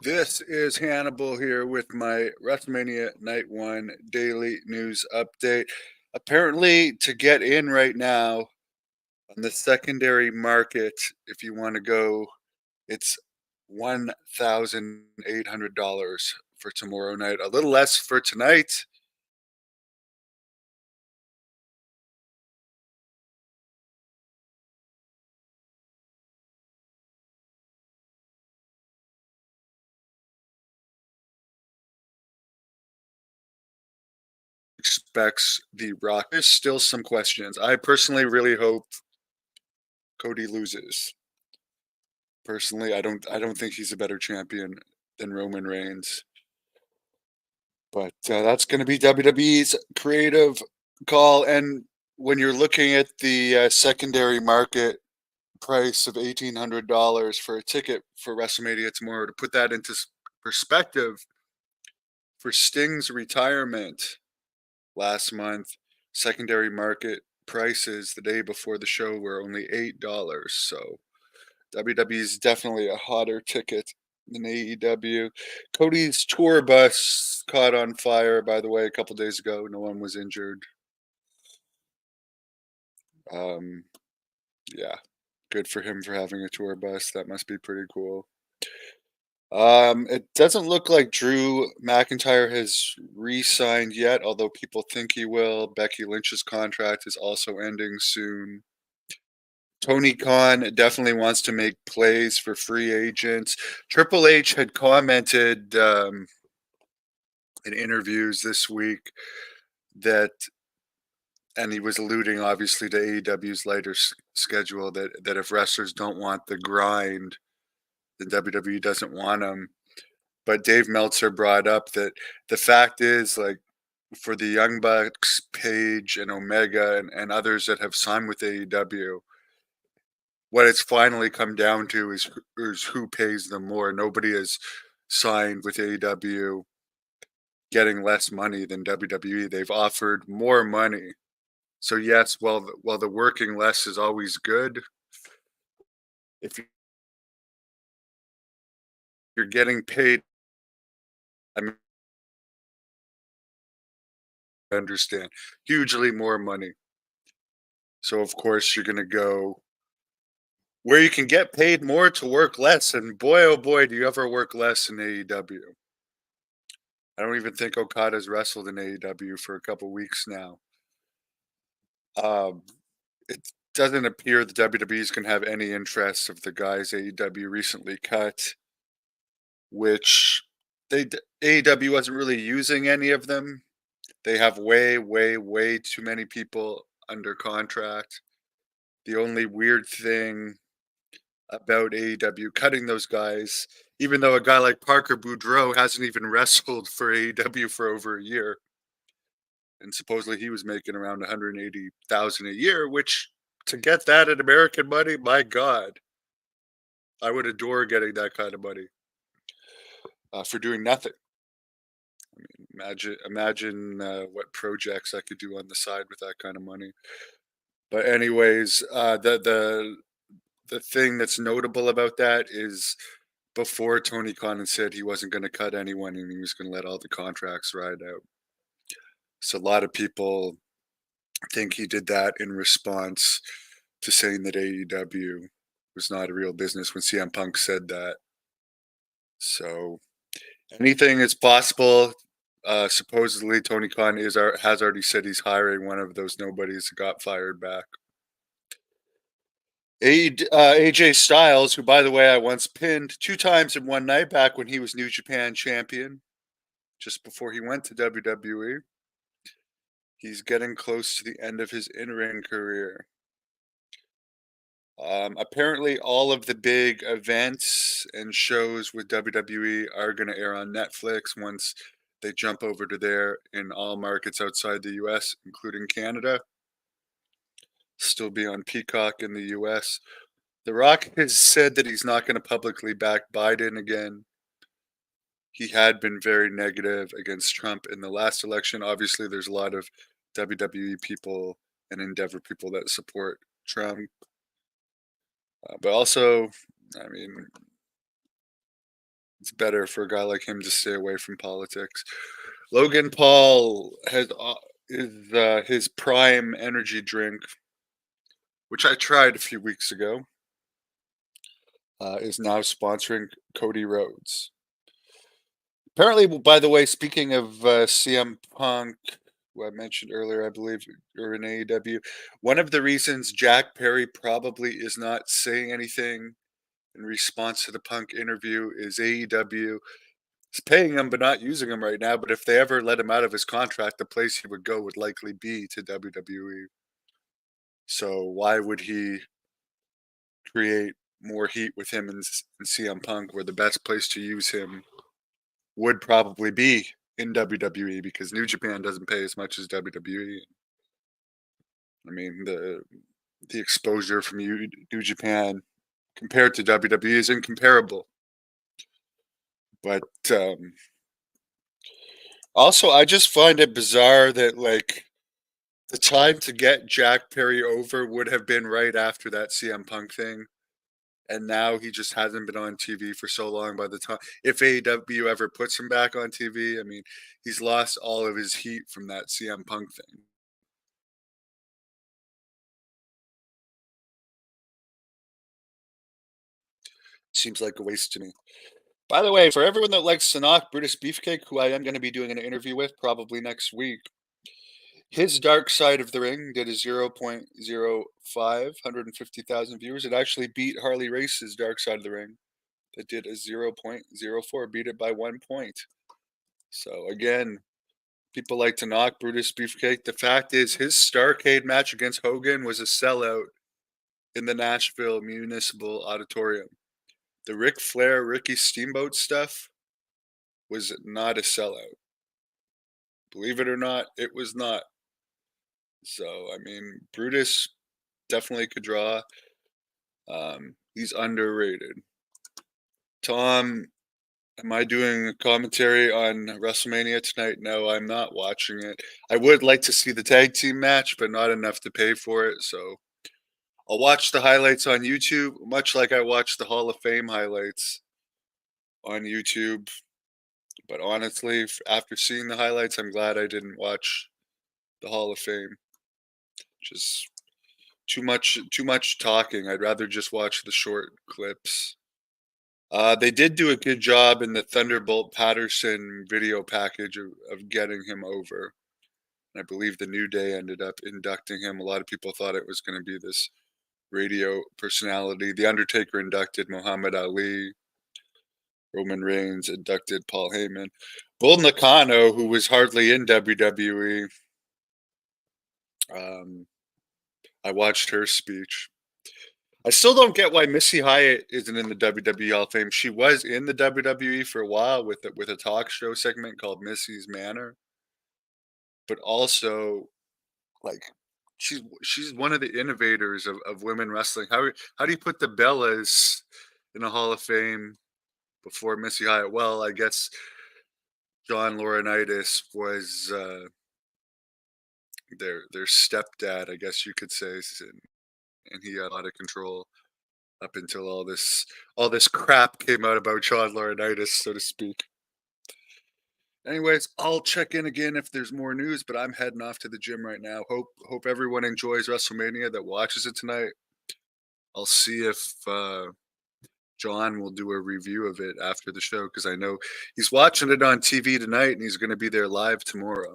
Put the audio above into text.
This is Hannibal here with my Wrestlemania Night 1 daily news update. Apparently, to get in right now on the secondary market, if you want to go, it's $1,800 for tomorrow night. A little less for tonight. Expects the Rock. There's still some questions. I personally really hope Cody loses. Personally, I don't think he's a better champion than Roman Reigns. But, that's gonna be WWE's creative call, and when you're looking at the, secondary market price of $1,800 for a ticket for WrestleMania tomorrow, to put that into perspective, for Sting's retirement last month, secondary market prices the day before the show were only $8, so WWE is definitely a hotter ticket than AEW. Cody's tour bus caught on fire, by the way, a couple days ago. No one was injured. Um, yeah, good for him for having a tour bus. That must be pretty cool. It doesn't look like Drew McIntyre has re-signed yet, although people think he will. Becky Lynch's contract is also ending soon. Tony Khan definitely wants to make plays for free agents. Triple H had commented in interviews this week that, and he was alluding obviously to AEW's later schedule, that if wrestlers don't want the grind, then WWE doesn't want them. But Dave Meltzer brought up that the fact is, like, for the Young Bucks, Page and Omega and others that have signed with AEW, what it's finally come down to is who pays them more. Nobody has signed with AEW getting less money than WWE. They've offered more money. So yes, while the working less is always good, if you're getting paid, I mean, I understand, hugely more money. So of course you're going to go where you can get paid more to work less. And boy, oh boy, do you ever work less in AEW. I don't even think Okada's wrestled in AEW for a couple weeks now. Um, it doesn't appear the WWE is going to have any interest of the guys AEW recently cut, which AEW wasn't really using any of them. They have way, way, way too many people under contract. The only weird thing about AEW cutting those guys, even though a guy like Parker Boudreaux hasn't even wrestled for AEW for over a year, and supposedly he was making around 180,000 a year, which to get that in American money, my God, I would adore getting that kind of money for doing nothing. I mean, imagine what projects I could do on the side with that kind of money. But anyways, the thing that's notable about that is before Tony Khan had said he wasn't going to cut anyone and he was going to let all the contracts ride out. So a lot of people think he did that in response to saying that AEW was not a real business when CM Punk said that. So anything is possible. Supposedly, Tony Khan has already said he's hiring one of those nobodies who got fired back. AJ Styles, who, by the way, I once pinned 2 times in one night back when he was New Japan champion, just before he went to WWE. He's getting close to the end of his in-ring career. Apparently, all of the big events and shows with WWE are going to air on Netflix once they jump over to there in all markets outside the US, including Canada. Still be on Peacock in the US. The Rock has said that he's not going to publicly back Biden again. He had been very negative against Trump in the last election. Obviously, there's a lot of WWE people and Endeavor people that support Trump. But also, I mean, It's better for a guy like him to stay away from politics. Logan Paul has is his Prime energy drink, which I tried a few weeks ago, is now sponsoring Cody Rhodes. Apparently, by the way, speaking of CM Punk, who I mentioned earlier, I believe, or in AEW, one of the reasons Jack Perry probably is not saying anything in response to the Punk interview is AEW is paying him but not using him right now. But if they ever let him out of his contract, the place he would go would likely be to WWE. So why would he create more heat with him and CM Punk, where the best place to use him would probably be in WWE because New Japan doesn't pay as much as WWE. I mean, the exposure from New Japan compared to WWE is incomparable. But also, I just find it bizarre that like the time to get Jack Perry over would have been right after that CM Punk thing. And now he just hasn't been on TV for so long. By the time, if AEW ever puts him back on TV, I mean, he's lost all of his heat from that CM Punk thing. Seems like a waste to me. By the way, for everyone that likes Sanok, Brutus Beefcake, who I am going to be doing an interview with probably next week, his Dark Side of the Ring did a 0.05, 150,000 viewers. It actually beat Harley Race's Dark Side of the Ring. That did a 0.04, beat it by 1 point. So again, people like to knock Brutus Beefcake. The fact is, his Starrcade match against Hogan was a sellout in the Nashville Municipal Auditorium. The Ric Flair, Ricky Steamboat stuff was not a sellout. Believe it or not, it was not. So, I mean, Brutus definitely could draw. He's underrated. Tom, am I doing a commentary on WrestleMania tonight? No, I'm not watching it. I would like to see the tag team match, but not enough to pay for it. So I'll watch the highlights on YouTube, much like I watched the Hall of Fame highlights on YouTube. But honestly, after seeing the highlights, I'm glad I didn't watch the Hall of Fame. Just too much talking. I'd rather just watch the short clips. They did do a good job in the Thunderbolt Patterson video package of getting him over. And I believe the New Day ended up inducting him. A lot of people thought it was going to be this radio personality. The Undertaker inducted Muhammad Ali. Roman Reigns inducted Paul Heyman. Bull Nakano, who was hardly in WWE, I watched her speech. I still don't get why Missy Hyatt isn't in the WWE Hall of Fame. She was in the WWE for a while with a talk show segment called Missy's Manor, but also like she's one of the innovators of women wrestling. How do you put the Bellas in a Hall of Fame before Missy Hyatt? Well, I guess John Laurinaitis was their stepdad, I guess you could say, and he had a lot of control up until all this crap came out about John Laurinaitis, so to speak. Anyways, I'll check in again if there's more news, but I'm heading off to the gym right now. Hope everyone enjoys WrestleMania that watches it tonight. I'll see if John will do a review of it after the show because I know he's watching it on TV tonight and he's going to be there live tomorrow.